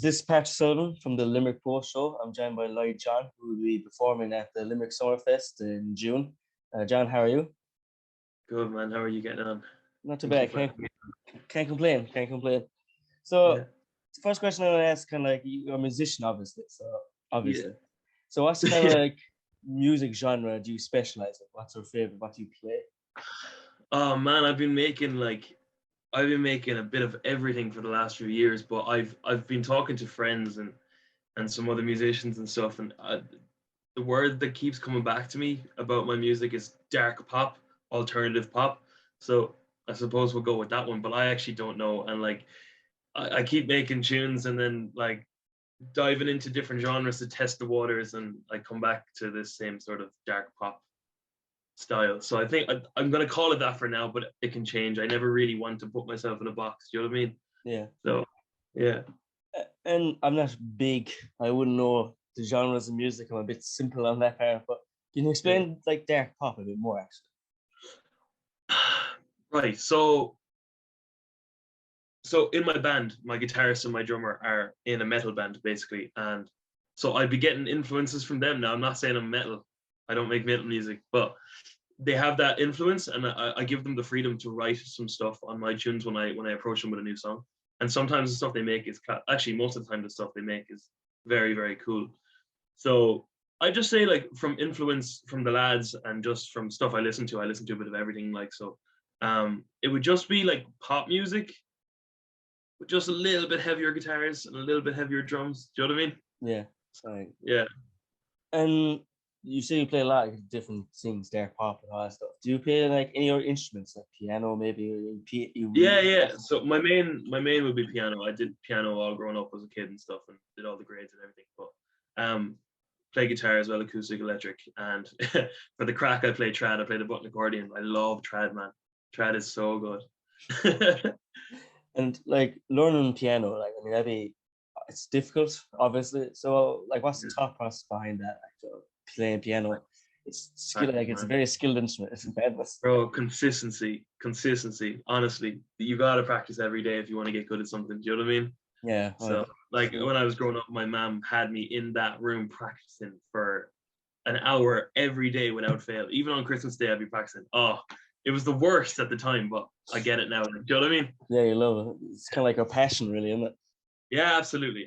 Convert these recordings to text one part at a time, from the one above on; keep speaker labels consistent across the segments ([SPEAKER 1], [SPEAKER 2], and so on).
[SPEAKER 1] This Patch Sullivan from the Limerick Post Show. I'm joined by Lloyd John, who will be performing at the Limerick SummerFest in June. John, how are you?
[SPEAKER 2] Good, man. How are you getting on?
[SPEAKER 1] Not too bad. Can't complain. Can't complain. So,
[SPEAKER 2] Yeah.
[SPEAKER 1] The first question I want to ask, kind of like you're a musician, obviously.
[SPEAKER 2] Yeah.
[SPEAKER 1] So what's kind of like music genre do you specialize in? What's your favorite? What do you play?
[SPEAKER 2] Oh man, I've been making a bit of everything for the last few years, but I've been talking to friends and some other musicians and stuff, and the word that keeps coming back to me about my music is dark pop, alternative pop. So I suppose we'll go with that one, but I actually don't know. And like I keep making tunes and then like diving into different genres to test the waters, and I come back to this same sort of dark pop style. So I think I'm going to call it that for now, but it can change. I never really want to put myself in a box. Do you know what I mean?
[SPEAKER 1] Yeah.
[SPEAKER 2] So, yeah.
[SPEAKER 1] And I'm not big. I wouldn't know the genres of music. I'm a bit simple on that part. But can you explain like dark pop a bit more, actually?
[SPEAKER 2] Right. So in my band, my guitarist and my drummer are in a metal band, basically. And so I'd be getting influences from them. Now, I'm not saying I'm metal. I don't make metal music, but they have that influence, and I give them the freedom to write some stuff on my tunes when I approach them with a new song. And sometimes the stuff they make is actually, most of the time the stuff they make is very, very cool. So I just say, like, from influence from the lads and just from stuff I listen to a bit of everything. Like, so it would just be like pop music with just a little bit heavier guitars and a little bit heavier drums. Do you know what I mean?
[SPEAKER 1] Yeah. Sorry.
[SPEAKER 2] Yeah.
[SPEAKER 1] And you say you play a lot of different things, dark pop and all that stuff. Do you play like any other instruments, like piano, maybe?
[SPEAKER 2] Yeah. So my main would be piano. I did piano all growing up as a kid and stuff, and did all the grades and everything. But play guitar as well, acoustic, electric, and for the crack, I play trad. I play the button accordion. I love trad, man. Trad is so good.
[SPEAKER 1] And like learning piano, like I mean, it's difficult, obviously. So like, what's the thought process behind that? Like, playing piano, it's skill. Like it's a very skilled instrument. It's madness.
[SPEAKER 2] Bro, consistency. Honestly, you gotta practice every day if you want to get good at something. Do you know what I mean?
[SPEAKER 1] Yeah.
[SPEAKER 2] So like when I was growing up, my mom had me in that room practicing for an hour every day without fail. Even on Christmas Day, I'd be practicing. Oh, it was the worst at the time, but I get it now. Do you know what I mean?
[SPEAKER 1] Yeah, you love it. It's kind of like a passion, really, isn't it?
[SPEAKER 2] Yeah, absolutely.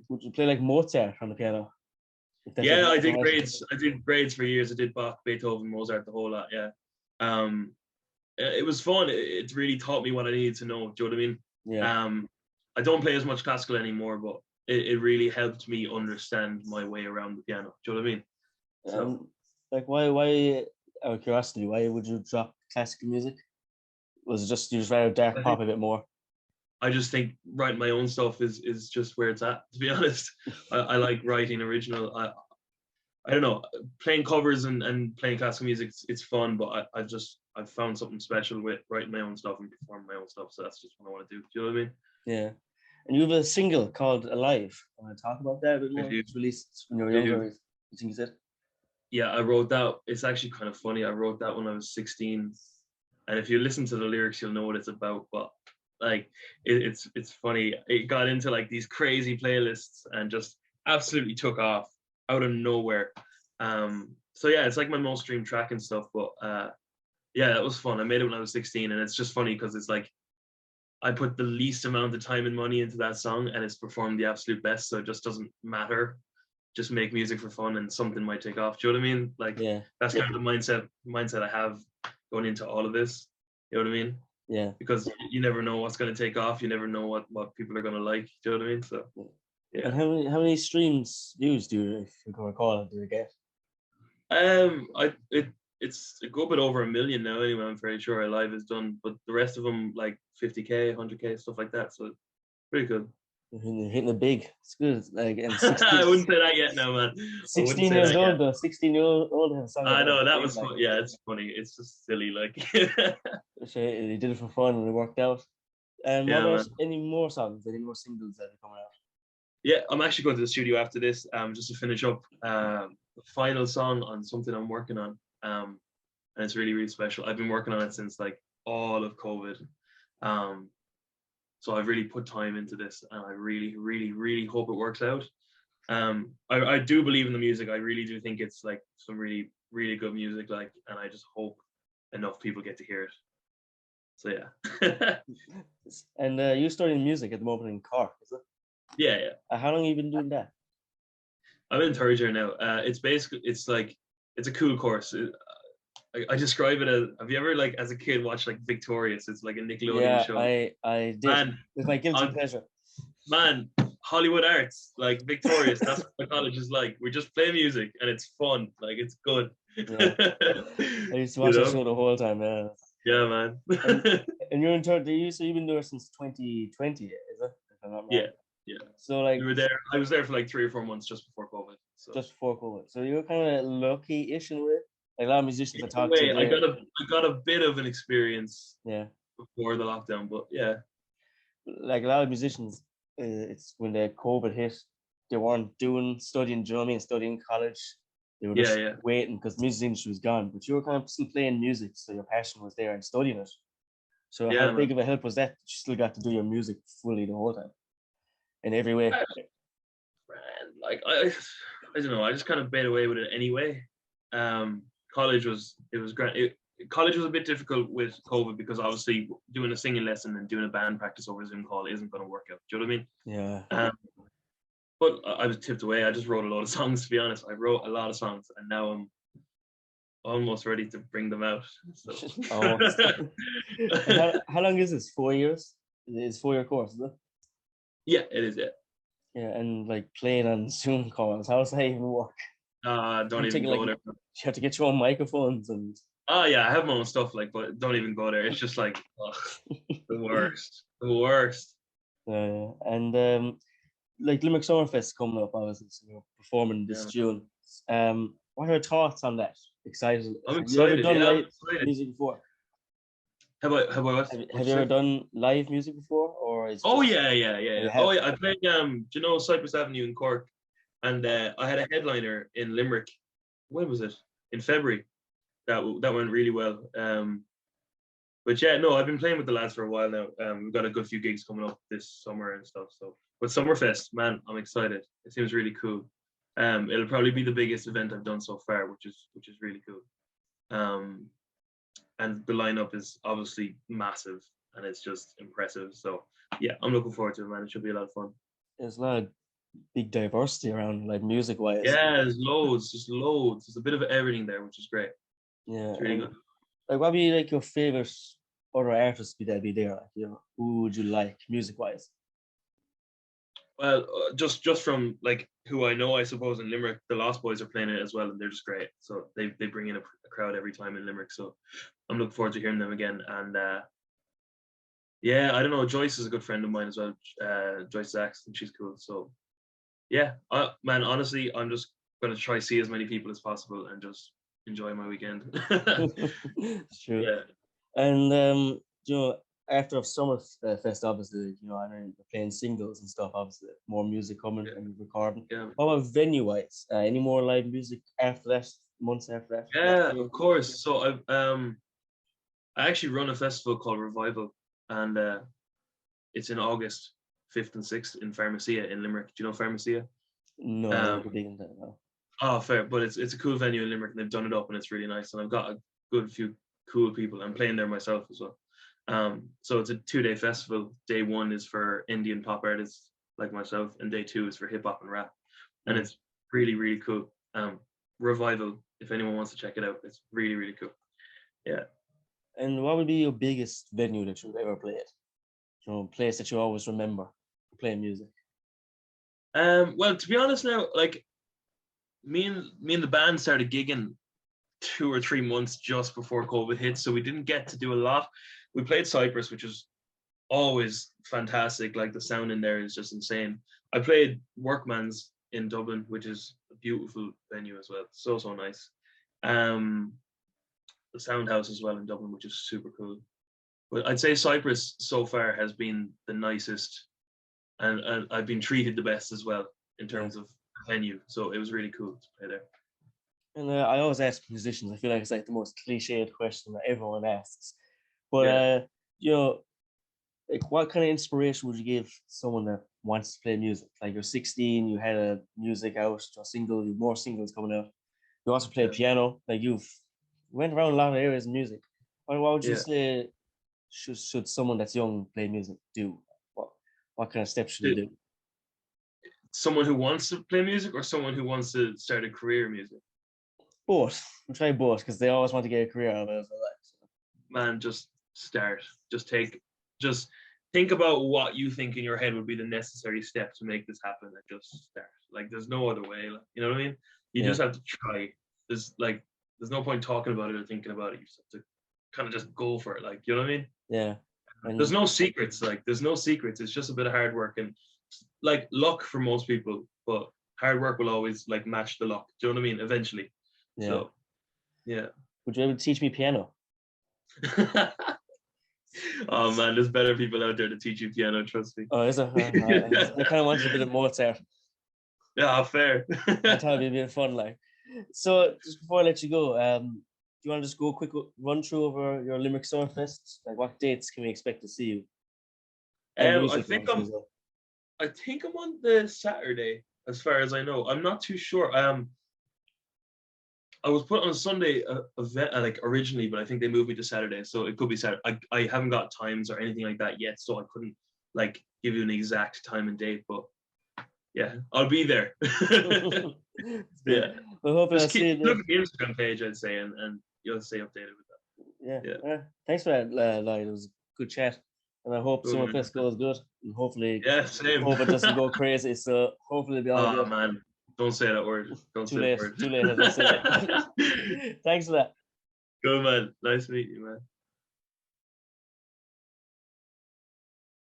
[SPEAKER 1] Would you play like Mozart on the piano?
[SPEAKER 2] Yeah, I did grades for years. I did Bach, Beethoven, Mozart, the whole lot. Yeah. It was fun. It really taught me what I needed to know. Do you know what I mean?
[SPEAKER 1] Yeah.
[SPEAKER 2] I don't play as much classical anymore, but it really helped me understand my way around the piano. Do you know what I mean?
[SPEAKER 1] So, like, why? Out of curiosity, why would you drop classical music? Was it just you just rather dark pop a bit more?
[SPEAKER 2] I just think writing my own stuff is just where it's at. To be honest, I like writing original. I don't know, playing covers and playing classical music. It's fun, but I've found something special with writing my own stuff and performing my own stuff. So that's just what I want to do. Do you know what I mean?
[SPEAKER 1] Yeah. And you have a single called Alive. Want to talk about that a bit more? It's released when you were younger, you think you said?
[SPEAKER 2] Yeah, I wrote that. It's actually kind of funny. I wrote that when I was 16. And if you listen to the lyrics, you'll know what it's about. But like, it's funny. It got into like these crazy playlists and just absolutely took off out of nowhere. So yeah, it's like my most streamed track and stuff. But yeah, that was fun. I made it when I was 16, and it's just funny because it's like I put the least amount of time and money into that song, and it's performed the absolute best. So it just doesn't matter. Just make music for fun, and something might take off. Do you know what I mean? Like, that's kind of the mindset I have going into all of this. You know what I mean?
[SPEAKER 1] Yeah.
[SPEAKER 2] Because you never know what's going to take off. You never know what people are going to like. Do you know what I mean? So, yeah.
[SPEAKER 1] And how many streams views do you, if you can recall, do you get?
[SPEAKER 2] It's a good bit over 1 million now. Anyway, I'm very sure Alive is done, but the rest of them like 50K, 100K, stuff like that. So pretty good.
[SPEAKER 1] You're hitting it big. It's good. Like, and
[SPEAKER 2] 16, I wouldn't say that yet, now, man.
[SPEAKER 1] 16 years old, though. 16-year-old has a song.
[SPEAKER 2] I know that was fun. Yeah, it's funny. It's just silly, like.
[SPEAKER 1] He did it for fun and it worked out. And
[SPEAKER 2] yeah,
[SPEAKER 1] what about any more songs, any more singles that are coming out?
[SPEAKER 2] Yeah, I'm actually going to the studio after this, just to finish up the final song on something I'm working on, and it's really, really special. I've been working on it since like all of COVID, so So I've really put time into this, and I really, really, really hope it works out. I do believe in the music. I really do think it's like some really, really good music, like, and I just hope enough people get to hear it. So yeah.
[SPEAKER 1] And you're studying music at the moment in Cork, is it?
[SPEAKER 2] Yeah, yeah.
[SPEAKER 1] How long have you been doing that?
[SPEAKER 2] I'm in third year now. It's basically, it's a cool course. I describe it as, have you ever, like, as a kid watched like Victorious? It's like a Nickelodeon
[SPEAKER 1] Yeah,
[SPEAKER 2] show.
[SPEAKER 1] I did.
[SPEAKER 2] Man,
[SPEAKER 1] It's my guilty pleasure.
[SPEAKER 2] Man, Hollywood arts, like Victorious, that's what my college is like. We just play music and it's fun. Like, it's good.
[SPEAKER 1] Yeah. I used to watch that show the whole time, yeah.
[SPEAKER 2] Yeah, man.
[SPEAKER 1] And you're in third year, so you've been there since 2020, is it? If I'm not wrong.
[SPEAKER 2] Yeah, yeah.
[SPEAKER 1] So like,
[SPEAKER 2] we were there. I was there for like 3 or 4 months just before COVID. So.
[SPEAKER 1] Just before COVID. So you're kind of lucky-ish in a way. Like a lot of musicians I talk
[SPEAKER 2] to.
[SPEAKER 1] I
[SPEAKER 2] got a bit of an experience.
[SPEAKER 1] Yeah.
[SPEAKER 2] Before the lockdown, but yeah.
[SPEAKER 1] Like a lot of musicians, it's when the COVID hit, they weren't studying, do you know what I mean? Studying college. They were just waiting because the music industry was gone. But you were kind of still playing music, so your passion was there and studying it. So how big of a help was that? You still got to do your music fully the whole time, in every way.
[SPEAKER 2] Like I don't know. I just kind of bait away with it anyway. College was great. College was a bit difficult with COVID because obviously doing a singing lesson and doing a band practice over Zoom call isn't going to work out. Do you know what I
[SPEAKER 1] mean?
[SPEAKER 2] Yeah. But I was tipped away. I just wrote a lot of songs, to be honest. I wrote a lot of songs, and now I'm almost ready to bring them out. So.
[SPEAKER 1] How long is this? 4 years? It's 4-year course, is it?
[SPEAKER 2] Yeah, it is. Yeah.
[SPEAKER 1] Yeah, and like playing on Zoom calls. How does that even work?
[SPEAKER 2] Don't even go there.
[SPEAKER 1] You have to get your own microphones and.
[SPEAKER 2] Oh yeah, I have my own stuff, like, but don't even go there. It's just like the worst.
[SPEAKER 1] And like Limerick SummerFest coming up, obviously, so you're performing this June. What are your thoughts on that? Excited?
[SPEAKER 2] I'm excited.
[SPEAKER 1] Have you ever done live music before?
[SPEAKER 2] Have I what?
[SPEAKER 1] Have you ever done live music before, or is?
[SPEAKER 2] Yeah. Oh yeah, I played do you know Cypress Avenue in Cork, and I had a headliner in Limerick. When was it? In February. That went really well. But yeah, no, I've been playing with the lads for a while now. We've got a good few gigs coming up this summer and stuff. So, but SummerFest, man, I'm excited. It seems really cool. It'll probably be the biggest event I've done so far, which is really cool. And the lineup is obviously massive, and it's just impressive. So yeah, I'm looking forward to it, man. It should be a lot of fun.
[SPEAKER 1] There's a lot of big diversity around, like music-wise.
[SPEAKER 2] Yeah, there's loads. There's a bit of everything there, which is great.
[SPEAKER 1] Yeah,
[SPEAKER 2] it's really good.
[SPEAKER 1] Like, what would be like your favorite other artists be there? Like, you know, who would you like music-wise?
[SPEAKER 2] Well, just from like who I know, I suppose in Limerick, the Lost Boys are playing it as well, and they're just great. So they bring in a crowd every time in Limerick. So I'm looking forward to hearing them again. And yeah, I don't know. Joyce is a good friend of mine as well. Joyce Zacks, and she's cool. So yeah, man, honestly, I'm just gonna try to see as many people as possible and just enjoy my weekend.
[SPEAKER 1] True.
[SPEAKER 2] Yeah.
[SPEAKER 1] And you know, after SummerFest, obviously, you know, I know you're playing singles and stuff. Obviously, more music coming and recording.
[SPEAKER 2] Yeah.
[SPEAKER 1] What about venue-wise? Any more live music after that? Months after that?
[SPEAKER 2] Yeah, of course. So I actually run a festival called Revival, and it's in August 5th and 6th in Pharmacia in Limerick. Do you know Pharmacia?
[SPEAKER 1] No, I don't big into that. No.
[SPEAKER 2] Oh, fair, but it's a cool venue in Limerick, and they've done it up, and it's really nice. And I've got a good few cool people. I'm playing there myself as well. So it's a 2-day festival. Day 1 is for Indian pop artists like myself, and day 2 is for hip hop and rap, and it's really, really cool. Revival, if anyone wants to check it out, it's really, really cool. Yeah.
[SPEAKER 1] And what would be your biggest venue that you've ever played? You know, place that you always remember playing music.
[SPEAKER 2] Well, to be honest now, like me and the band started gigging 2 or 3 months just before COVID hit, so we didn't get to do a lot. We played Cypress, which was always fantastic. Like, the sound in there is just insane. I played Workman's in Dublin, which is a beautiful venue as well. So nice. The Sound House as well in Dublin, which is super cool. But I'd say Cypress so far has been the nicest, and I've been treated the best as well in terms of venue. So it was really cool to play there.
[SPEAKER 1] And I always ask musicians, I feel like it's like the most cliched question that everyone asks. But, you know, like what kind of inspiration would you give someone that wants to play music? Like you're 16, you had a music out, a single, you have more singles coming out. You also play piano. Like you've went around a lot of areas in music. What would you say should someone that's young play music do? What kind of steps should they do?
[SPEAKER 2] Someone who wants to play music or someone who wants to start a career in music?
[SPEAKER 1] Both. I'm trying both because they always want to get a career out of it.
[SPEAKER 2] Man, just start. Just think about what you think in your head would be the necessary step to make this happen, and just start. Like there's no other way. Like, you know what I mean? You just have to try. There's no point talking about it or thinking about it. You just have to kind of just go for it. Like, you know what I mean?
[SPEAKER 1] Yeah.
[SPEAKER 2] There's no secrets. Like there's no secrets. It's just a bit of hard work and like luck for most people, but hard work will always like match the luck. Do you know what I mean? Eventually.
[SPEAKER 1] Yeah.
[SPEAKER 2] So, yeah.
[SPEAKER 1] Would you be able to teach me piano?
[SPEAKER 2] Oh man, there's better people out there to teach you piano, trust me.
[SPEAKER 1] Oh, is it? I kind of wanted a bit of Mozart.
[SPEAKER 2] Yeah, fair.
[SPEAKER 1] I thought it'd be a bit of fun, like. So just before I let you go, do you want to just go a quick run through over your Limerick SummerFest? Like what dates can we expect to see you?
[SPEAKER 2] I think I'm on the Saturday, as far as I know. I'm not too sure. I was put on a Sunday event like originally, but I think they moved me to Saturday, so it could be Saturday. I haven't got times or anything like that yet, so I couldn't like give you an exact time and date. But yeah, I'll be there. Yeah,
[SPEAKER 1] well, hopefully
[SPEAKER 2] just look at the Instagram page, I'd say, and you'll stay updated with
[SPEAKER 1] that. Yeah. Thanks for that, Lloyd. It was a good chat, and I hope SummerFest goes good, and hopefully,
[SPEAKER 2] same.
[SPEAKER 1] Hope it doesn't go crazy. So hopefully, it'll be all good.
[SPEAKER 2] Oh man. Don't say that word.
[SPEAKER 1] Too late. Too late. Thanks for that.
[SPEAKER 2] Good man. Nice to meet you, man.